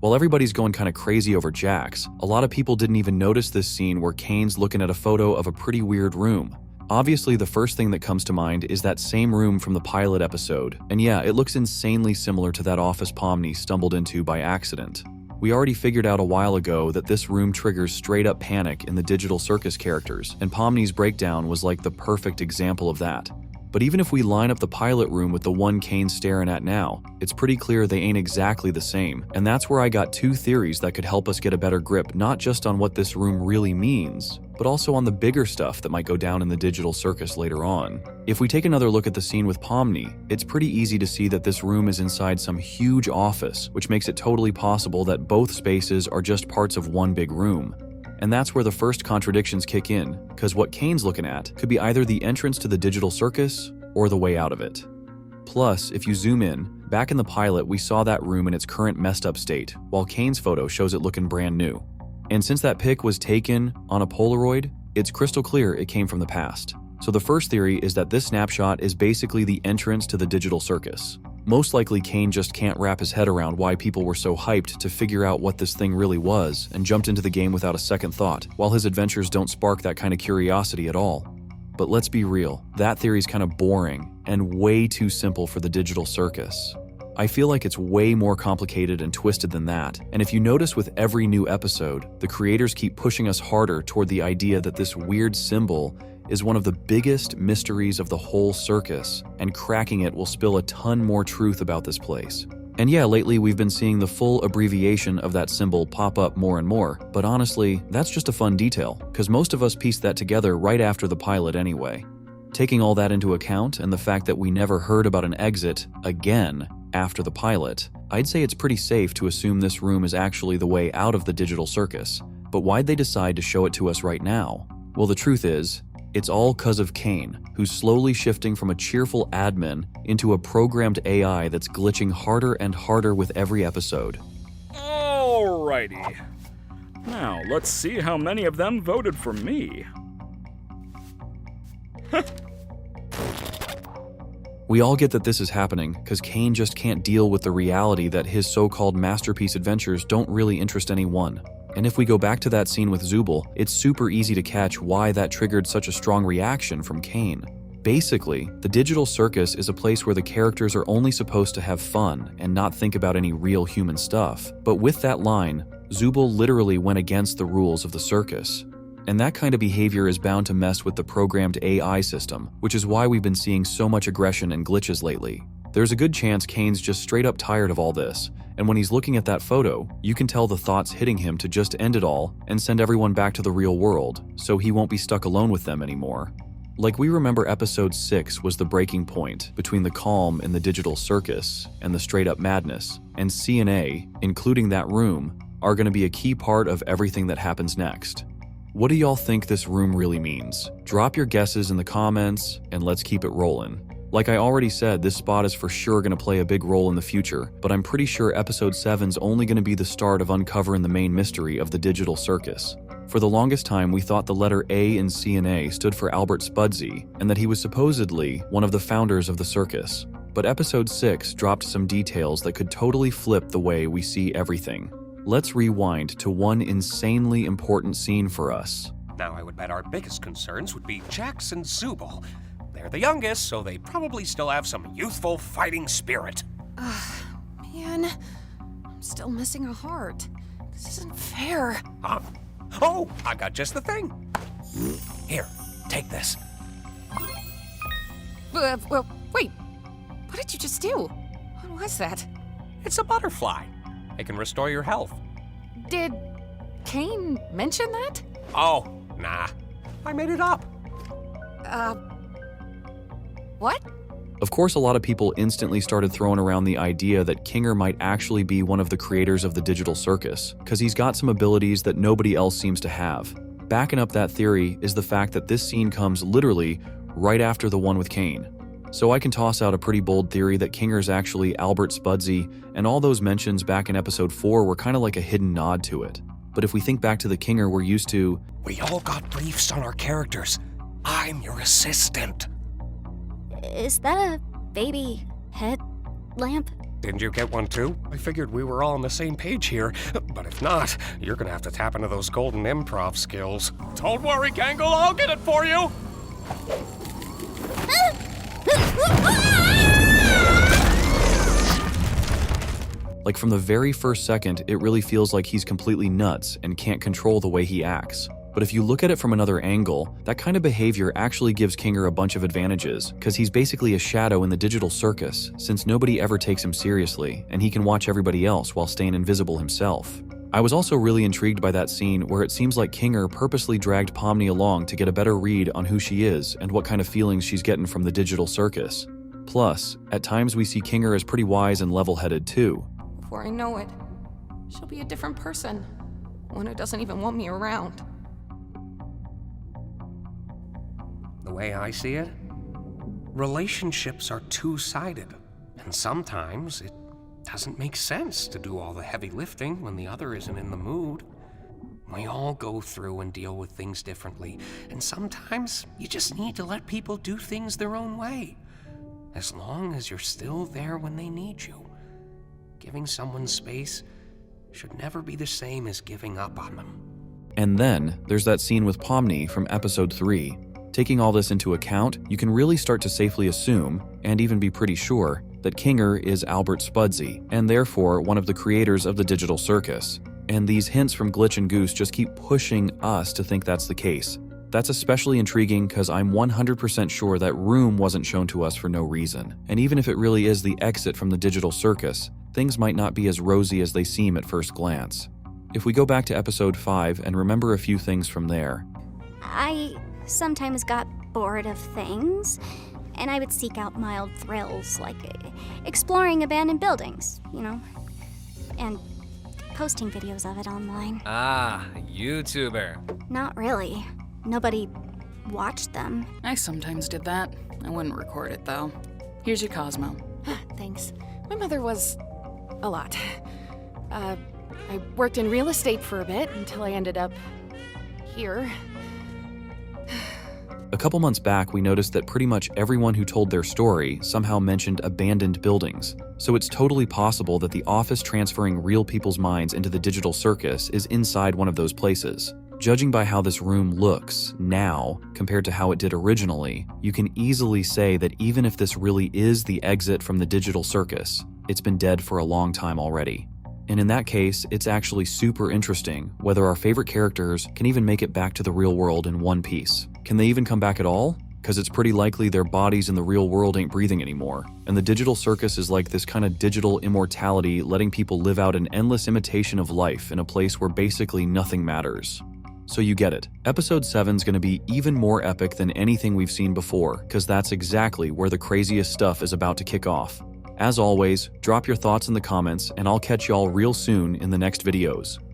While everybody's going kinda crazy over Jax, a lot of people didn't even notice this scene where Caine's looking at a photo of a pretty weird room. Obviously, the first thing that comes to mind is that same room from the pilot episode, and yeah, it looks insanely similar to that office Pomni stumbled into by accident. We already figured out a while ago that this room triggers straight-up panic in the digital circus characters, and Pomni's breakdown was like the perfect example of that. But even if we line up the pilot room with the one Caine's staring at now, it's pretty clear they ain't exactly the same, and that's where I got two theories that could help us get a better grip not just on what this room really means, but also on the bigger stuff that might go down in the digital circus later on. If we take another look at the scene with Pomni, it's pretty easy to see that this room is inside some huge office, which makes it totally possible that both spaces are just parts of one big room. And that's where the first contradictions kick in, because what Caine's looking at could be either the entrance to the digital circus or the way out of it. Plus, if you zoom in, back in the pilot we saw that room in its current messed up state, while Caine's photo shows it looking brand new. And since that pic was taken on a Polaroid, it's crystal clear it came from the past. So the first theory is that this snapshot is basically the entrance to the digital circus. Most likely Caine just can't wrap his head around why people were so hyped to figure out what this thing really was and jumped into the game without a second thought, while his adventures don't spark that kind of curiosity at all. But let's be real, that theory's kind of boring and way too simple for the digital circus. I feel like it's way more complicated and twisted than that, and if you notice with every new episode, the creators keep pushing us harder toward the idea that this weird symbol is one of the biggest mysteries of the whole circus, and cracking it will spill a ton more truth about this place. And yeah, lately we've been seeing the full abbreviation of that symbol pop up more and more, but honestly, that's just a fun detail, because most of us pieced that together right after the pilot anyway. Taking all that into account, and the fact that we never heard about an exit, again, after the pilot, I'd say it's pretty safe to assume this room is actually the way out of the digital circus. But why'd they decide to show it to us right now? Well, the truth is, it's all 'cause of Caine, who's slowly shifting from a cheerful admin into a programmed AI that's glitching harder and harder with every episode. Alrighty. Now, let's see how many of them voted for me. We all get that this is happening because Caine just can't deal with the reality that his so-called masterpiece adventures don't really interest anyone. And if we go back to that scene with Zubul, it's super easy to catch why that triggered such a strong reaction from Caine. Basically, the digital circus is a place where the characters are only supposed to have fun and not think about any real human stuff. But with that line, Zubul literally went against the rules of the circus. And that kind of behavior is bound to mess with the programmed AI system, which is why we've been seeing so much aggression and glitches lately. There's a good chance Caine's just straight up tired of all this, and when he's looking at that photo, you can tell the thoughts hitting him to just end it all and send everyone back to the real world, so he won't be stuck alone with them anymore. Like we remember episode 6 was the breaking point between the calm in the digital circus and the straight up madness, and C&A, including that room, are going to be a key part of everything that happens next. What do y'all think this room really means? Drop your guesses in the comments, and let's keep it rolling. Like I already said, this spot is for sure going to play a big role in the future, but I'm pretty sure episode 7's only going to be the start of uncovering the main mystery of the digital circus. For the longest time, we thought the letter A in C&A stood for Albert Spudsey, and that he was supposedly one of the founders of the circus. But episode 6 dropped some details that could totally flip the way we see everything. Let's rewind to one insanely important scene for us. Now I would bet our biggest concerns would be Jax and Zubul. They're the youngest, so they probably still have some youthful fighting spirit. Man, I'm still missing a heart. This isn't fair. Huh? Oh, I got just the thing. Here, take this. Well, wait. What did you just do? What was that? It's a butterfly. It can restore your health. Did Caine mention that? Oh, nah. I made it up. What? Of course, a lot of people instantly started throwing around the idea that Kinger might actually be one of the creators of the digital circus, because he's got some abilities that nobody else seems to have. Backing up that theory is the fact that this scene comes literally right after the one with Caine. So I can toss out a pretty bold theory that Kinger's actually Albert Spudsey, and all those mentions back in episode 4 were kind of like a hidden nod to it. But if we think back to the Kinger we're used to, we all got briefs on our characters. I'm your assistant. Is that a baby head lamp? Didn't you get one too? I figured we were all on the same page here, but if not, you're gonna have to tap into those golden improv skills. Don't worry, Gangle, I'll get it for you! Like from the very first second, it really feels like he's completely nuts and can't control the way he acts. But if you look at it from another angle, that kind of behavior actually gives Kinger a bunch of advantages, because he's basically a shadow in the digital circus, since nobody ever takes him seriously, and he can watch everybody else while staying invisible himself. I was also really intrigued by that scene where it seems like Kinger purposely dragged Pomni along to get a better read on who she is and what kind of feelings she's getting from the digital circus. Plus, at times we see Kinger as pretty wise and level-headed too. Before I know it, she'll be a different person. One who doesn't even want me around. The way I see it, relationships are two-sided, and sometimes it doesn't make sense to do all the heavy lifting when the other isn't in the mood. We all go through and deal with things differently, and sometimes you just need to let people do things their own way, as long as you're still there when they need you. Giving someone space should never be the same as giving up on them. And then, there's that scene with Pomni from episode 3. Taking all this into account, you can really start to safely assume, and even be pretty sure, that Kinger is Albert Spudsey, and therefore one of the creators of the digital circus. And these hints from Glitch and Goose just keep pushing us to think that's the case. That's especially intriguing because I'm 100% sure that room wasn't shown to us for no reason. And even if it really is the exit from the digital circus, things might not be as rosy as they seem at first glance. If we go back to episode 5 and remember a few things from there. I sometimes got bored of things, and I would seek out mild thrills, like exploring abandoned buildings, and posting videos of it online. Ah, YouTuber. Not really. Nobody watched them. I sometimes did that. I wouldn't record it, though. Here's your Cosmo. Thanks. My mother was a lot. I worked in real estate for a bit until I ended up here. A couple months back, we noticed that pretty much everyone who told their story somehow mentioned abandoned buildings. So it's totally possible that the office transferring real people's minds into the digital circus is inside one of those places. Judging by how this room looks now compared to how it did originally, you can easily say that even if this really is the exit from the digital circus, it's been dead for a long time already. And in that case, it's actually super interesting whether our favorite characters can even make it back to the real world in one piece. Can they even come back at all? Because it's pretty likely their bodies in the real world ain't breathing anymore. And the digital circus is like this kind of digital immortality, letting people live out an endless imitation of life in a place where basically nothing matters. So you get it. Episode 7's gonna be even more epic than anything we've seen before, because that's exactly where the craziest stuff is about to kick off. As always, drop your thoughts in the comments, and I'll catch y'all real soon in the next videos.